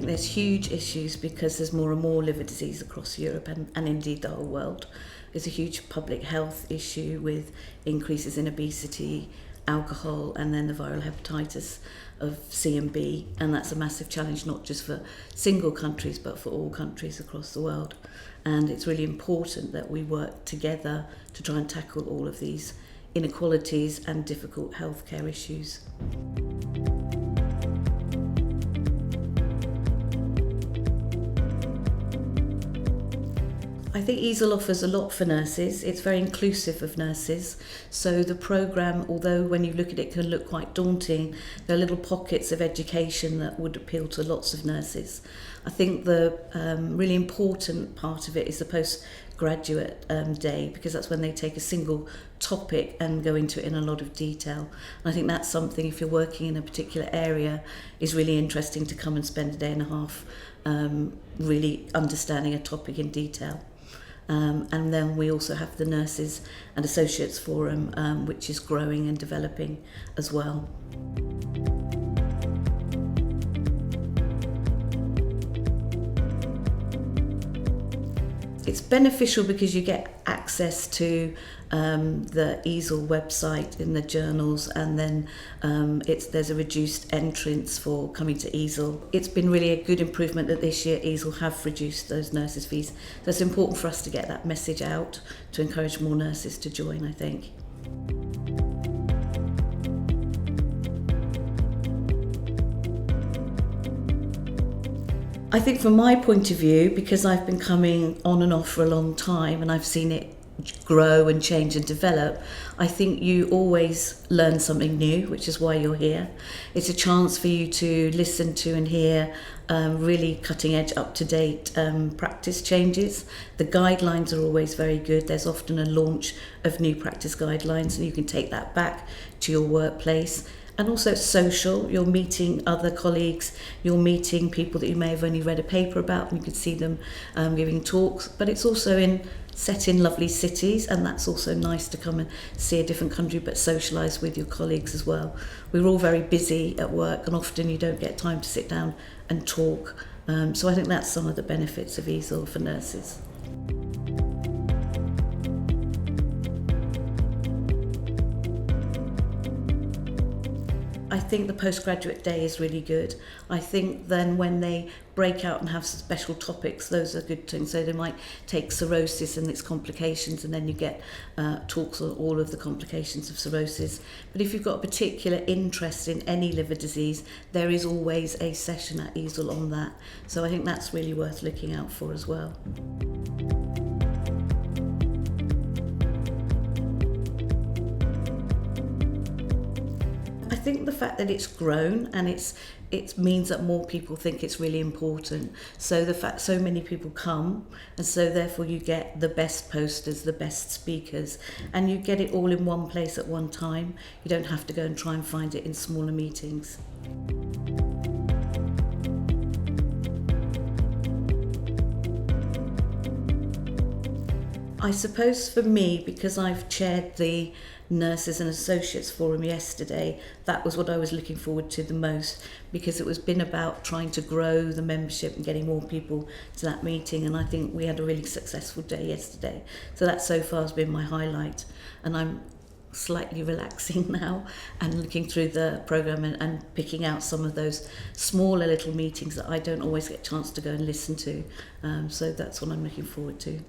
think there's huge issues because there's more and more liver disease across Europe and indeed the whole world. There's a huge public health issue with increases in obesity, alcohol, and then the viral hepatitis of C and B, and that's a massive challenge not just for single countries but for all countries across the world. And it's really important that we work together to try and tackle all of these inequalities and difficult healthcare issues. I think EASL offers a lot for nurses. It's very inclusive of nurses. So the programme, although when you look at it can look quite daunting, there are little pockets of education that would appeal to lots of nurses. I think the really important part of it is the postgraduate day, because that's when they take a single topic and go into it in a lot of detail. And I think that's something, if you're working in a particular area, is really interesting to come and spend a day and a half really understanding a topic in detail. And then we also have the Nurses and Associates Forum, which is growing and developing as well. It's beneficial because you get access to the EASL website in the journals, and then there's a reduced entrance for coming to EASL. It's been really a good improvement that this year EASL have reduced those nurses' fees. So it's important for us to get that message out to encourage more nurses to join, I think. I think from my point of view, because I've been coming on and off for a long time and I've seen it grow and change and develop, I think you always learn something new, which is why you're here. It's a chance for you to listen to and hear really cutting edge, up-to-date practice changes. The guidelines are always very good. There's often a launch of new practice guidelines and you can take that back to your workplace. And also social, you're meeting other colleagues, you're meeting people that you may have only read a paper about and you can see them giving talks, but it's also set in lovely cities, and that's also nice to come and see a different country but socialise with your colleagues as well. We're all very busy at work and often you don't get time to sit down and talk, so I think that's some of the benefits of EASL for nurses. I think the postgraduate day is really good. I think then when they break out and have special topics, those are good things. So they might take cirrhosis and its complications, and then you get talks on all of the complications of cirrhosis. But if you've got a particular interest in any liver disease, there is always a session at EASL on that. So I think that's really worth looking out for as well. I think the fact that it's grown and it means that more people think it's really important. So the fact so many people come, and so therefore you get the best posters, the best speakers, and you get it all in one place at one time. You don't have to go and try and find it in smaller meetings. I suppose for me, because I've chaired the Nurses and Associates Forum yesterday, that was what I was looking forward to the most, because it was been about trying to grow the membership and getting more people to that meeting, and I think we had a really successful day yesterday. So that so far has been my highlight, and I'm slightly relaxing now and looking through the programme and picking out some of those smaller little meetings that I don't always get a chance to go and listen to. So that's what I'm looking forward to.